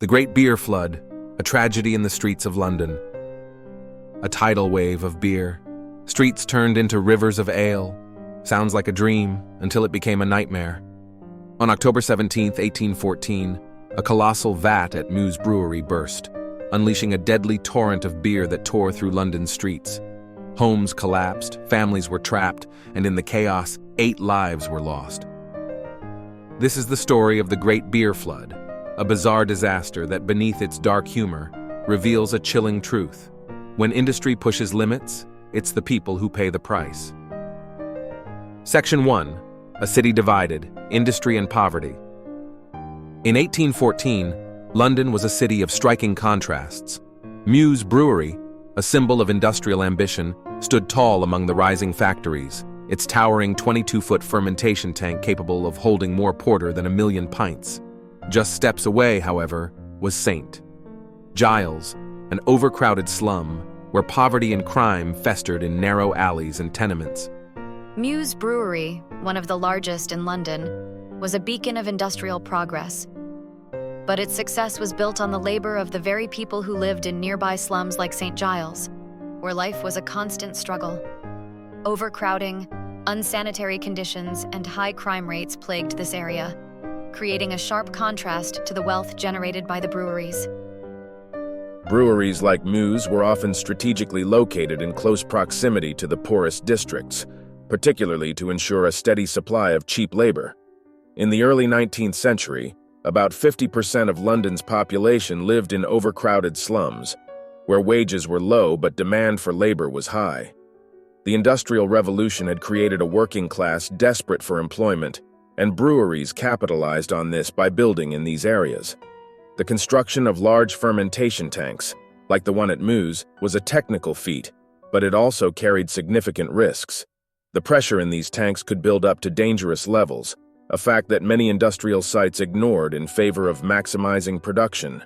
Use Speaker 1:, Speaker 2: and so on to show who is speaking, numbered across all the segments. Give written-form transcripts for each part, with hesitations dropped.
Speaker 1: The Great Beer Flood, a tragedy in the streets of London. A tidal wave of beer. Streets turned into rivers of ale. Sounds like a dream until it became a nightmare. On October 17, 1814, a colossal vat at Meux Brewery burst, unleashing a deadly torrent of beer that tore through London's streets. Homes collapsed, families were trapped, and in the chaos, 8 lives were lost. This is the story of the Great Beer Flood, a bizarre disaster that, beneath its dark humor, reveals a chilling truth. When industry pushes limits, it's the people who pay the price. Section 1. A City Divided, Industry and Poverty. In 1814, London was a city of striking contrasts. Meux Brewery, a symbol of industrial ambition, stood tall among the rising factories, its towering 22-foot fermentation tank capable of holding more porter than 1 million pints. Just steps away, however, was St. Giles, an overcrowded slum where poverty and crime festered in narrow alleys and tenements.
Speaker 2: Meux Brewery, one of the largest in London, was a beacon of industrial progress. But its success was built on the labor of the very people who lived in nearby slums like St. Giles, where life was a constant struggle. Overcrowding, unsanitary conditions, and high crime rates plagued this area, creating a sharp contrast to the wealth generated by the breweries.
Speaker 3: Breweries like Meux were often strategically located in close proximity to the poorest districts, particularly to ensure a steady supply of cheap labor. In the early 19th century, about 50% of London's population lived in overcrowded slums, where wages were low but demand for labor was high. The Industrial Revolution had created a working class desperate for employment, and breweries capitalized on this by building in these areas. The construction of large fermentation tanks, like the one at Meux, was a technical feat, but it also carried significant risks. The pressure in these tanks could build up to dangerous levels, a fact that many industrial sites ignored in favor of maximizing production.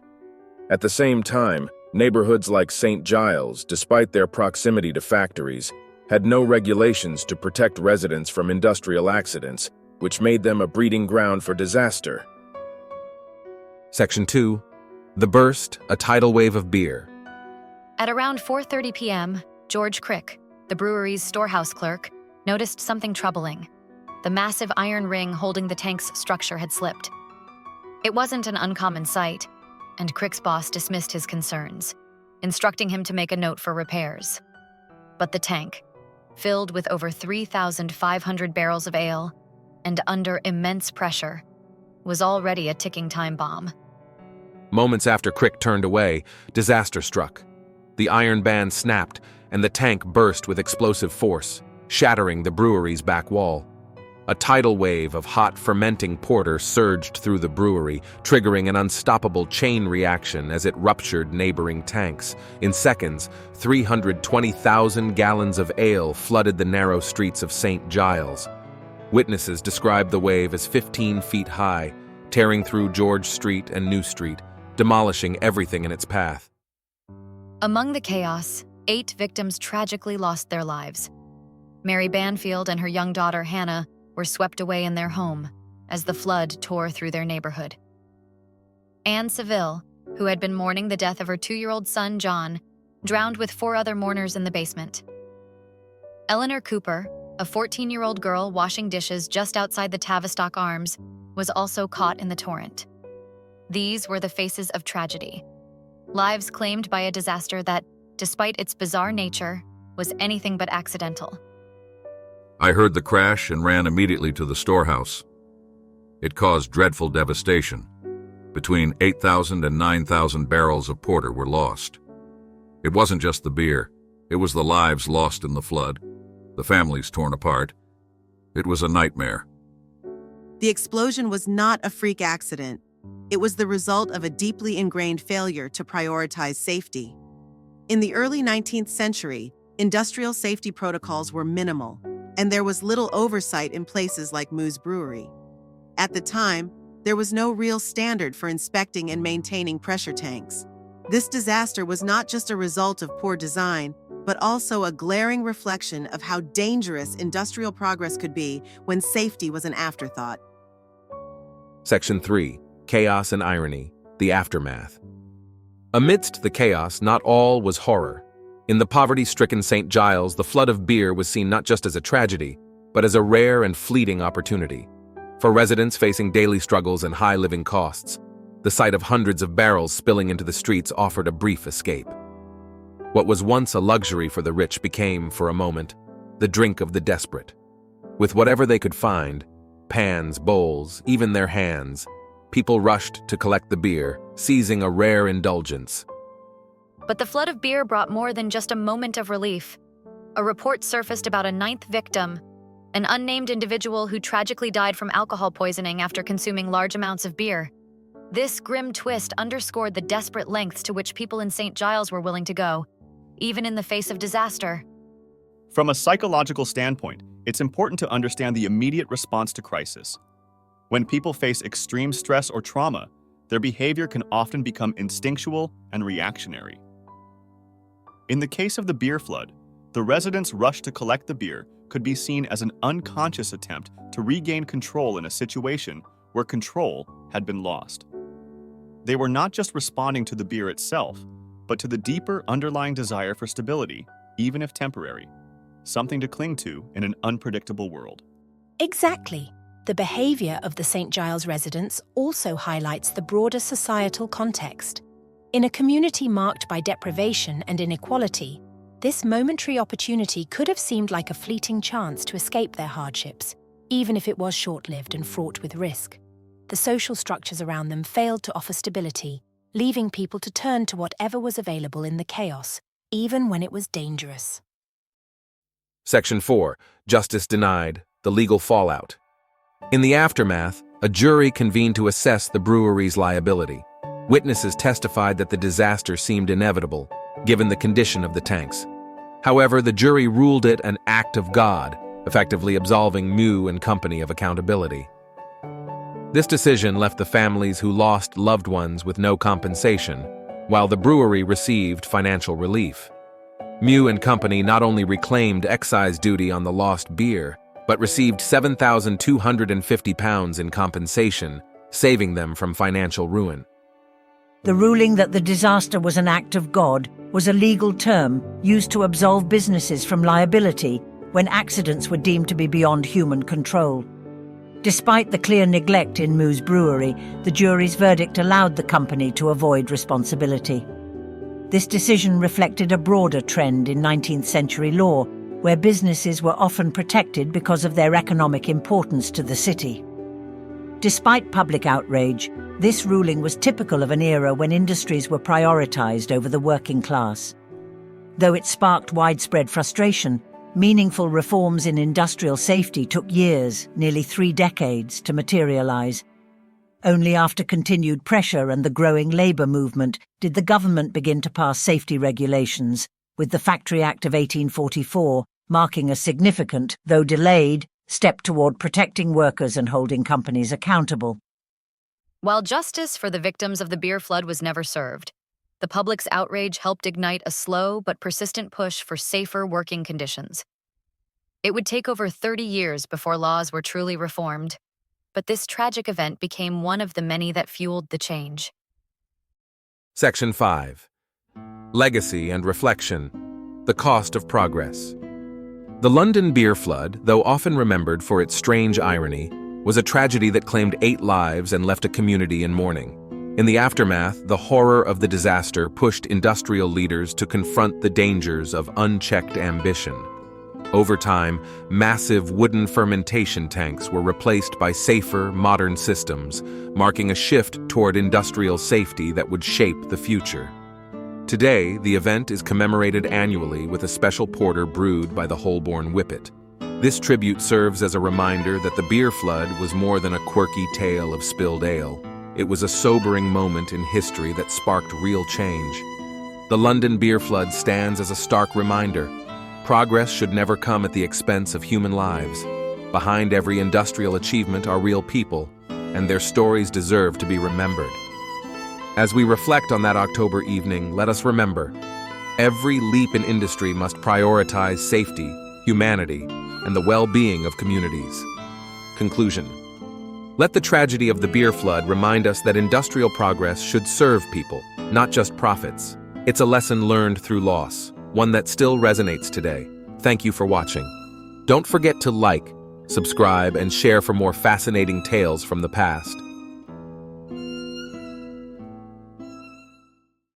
Speaker 3: At the same time, neighborhoods like St. Giles, despite their proximity to factories, had no regulations to protect residents from industrial accidents, which made them a breeding ground for disaster.
Speaker 1: Section 2. The Burst, a Tidal Wave of Beer.
Speaker 2: At around 4:30 p.m., George Crick, the brewery's storehouse clerk, noticed something troubling. The massive iron ring holding the tank's structure had slipped. It wasn't an uncommon sight, and Crick's boss dismissed his concerns, instructing him to make a note for repairs. But the tank, filled with over 3,500 barrels of ale and under immense pressure, was already a ticking time bomb.
Speaker 1: Moments after Crick turned away, disaster struck. The iron band snapped, and the tank burst with explosive force, shattering the brewery's back wall. A tidal wave of hot, fermenting porter surged through the brewery, triggering an unstoppable chain reaction as it ruptured neighboring tanks. In seconds, 320,000 gallons of ale flooded the narrow streets of St. Giles. Witnesses described the wave as 15 feet high, tearing through George Street and New Street, demolishing everything in its path.
Speaker 2: Among the chaos, 8 victims tragically lost their lives. Mary Banfield and her young daughter Hannah were swept away in their home as the flood tore through their neighborhood. Anne Seville, who had been mourning the death of her 2-year-old son John, drowned with 4 other mourners in the basement. Eleanor Cooper, a 14-year-old girl washing dishes just outside the Tavistock Arms, was also caught in the torrent. These were the faces of tragedy, lives claimed by a disaster that, despite its bizarre nature, was anything but accidental.
Speaker 4: I heard the crash and ran immediately to the storehouse. It caused dreadful devastation. Between 8,000 and 9,000 barrels of porter were lost. It wasn't just the beer. It was the lives lost in the flood, the families torn apart. It was a nightmare.
Speaker 5: The explosion was not a freak accident. It was the result of a deeply ingrained failure to prioritize safety. In the early 19th century, industrial safety protocols were minimal, and there was little oversight in places like Meux Brewery. At the time, there was no real standard for inspecting and maintaining pressure tanks. This disaster was not just a result of poor design, but also a glaring reflection of how dangerous industrial progress could be when safety was an afterthought.
Speaker 1: Section 3. Chaos and Irony. the aftermath. Amidst the chaos, not all was horror. In the poverty-stricken St. Giles, the flood of beer was seen not just as a tragedy, but as a rare and fleeting opportunity. For residents facing daily struggles and high living costs, the sight of hundreds of barrels spilling into the streets offered a brief escape. What was once a luxury for the rich became, for a moment, the drink of the desperate. With whatever they could find, pans, bowls, even their hands, people rushed to collect the beer, seizing a rare indulgence.
Speaker 2: But the flood of beer brought more than just a moment of relief. A report surfaced about a ninth victim, an unnamed individual who tragically died from alcohol poisoning after consuming large amounts of beer. This grim twist underscored the desperate lengths to which people in St. Giles were willing to go, even in the face of disaster.
Speaker 6: From a psychological standpoint, it's important to understand the immediate response to crisis. When people face extreme stress or trauma, their behavior can often become instinctual and reactionary. In the case of the beer flood, the residents' rush to collect the beer could be seen as an unconscious attempt to regain control in a situation where control had been lost. They were not just responding to the beer itself, but to the deeper underlying desire for stability, even if temporary, something to cling to in an unpredictable world.
Speaker 7: Exactly. The behavior of the St. Giles residents also highlights the broader societal context. In a community marked by deprivation and inequality, this momentary opportunity could have seemed like a fleeting chance to escape their hardships, even if it was short-lived and fraught with risk. The social structures around them failed to offer stability, leaving people to turn to whatever was available in the chaos, even when it was dangerous.
Speaker 1: Section 4. Justice denied. The legal fallout. In the aftermath, a jury convened to assess the brewery's liability. Witnesses testified that the disaster seemed inevitable, given the condition of the tanks. However, the jury ruled it an act of God, effectively absolving Meux and company of accountability. This decision left the families who lost loved ones with no compensation, while the brewery received financial relief. Meux and company not only reclaimed excise duty on the lost beer, but received £7,250 in compensation, saving them from financial ruin.
Speaker 8: The ruling that the disaster was an act of God was a legal term used to absolve businesses from liability when accidents were deemed to be beyond human control. Despite the clear neglect in Meux's brewery, the jury's verdict allowed the company to avoid responsibility. This decision reflected a broader trend in 19th century law, where businesses were often protected because of their economic importance to the city. Despite public outrage, this ruling was typical of an era when industries were prioritized over the working class. Though it sparked widespread frustration, meaningful reforms in industrial safety took years, nearly 3 decades, to materialize. Only after continued pressure and the growing labor movement did the government begin to pass safety regulations, with the Factory Act of 1844 marking a significant, though delayed, step toward protecting workers and holding companies accountable.
Speaker 2: While justice for the victims of the beer flood was never served, the public's outrage helped ignite a slow but persistent push for safer working conditions. It would take over 30 years before laws were truly reformed, but this tragic event became one of the many that fueled the change.
Speaker 1: Section 5. Legacy and reflection. The cost of progress. The London beer flood, though often remembered for its strange irony, was a tragedy that claimed 8 lives and left a community in mourning. In the aftermath, the horror of the disaster pushed industrial leaders to confront the dangers of unchecked ambition. Over time, massive wooden fermentation tanks were replaced by safer, modern systems, marking a shift toward industrial safety that would shape the future. Today, the event is commemorated annually with a special porter brewed by the Holborn Whippet. This tribute serves as a reminder that the beer flood was more than a quirky tale of spilled ale. It was a sobering moment in history that sparked real change. The London beer flood stands as a stark reminder. Progress should never come at the expense of human lives. Behind every industrial achievement are real people, and their stories deserve to be remembered. As we reflect on that October evening, let us remember, every leap in industry must prioritize safety, humanity, and the well-being of communities. Conclusion. Let the tragedy of the beer flood remind us that industrial progress should serve people, not just profits. It's a lesson learned through loss, one that still resonates today. Thank you for watching. Don't forget to like, subscribe, and share for more fascinating tales from the past.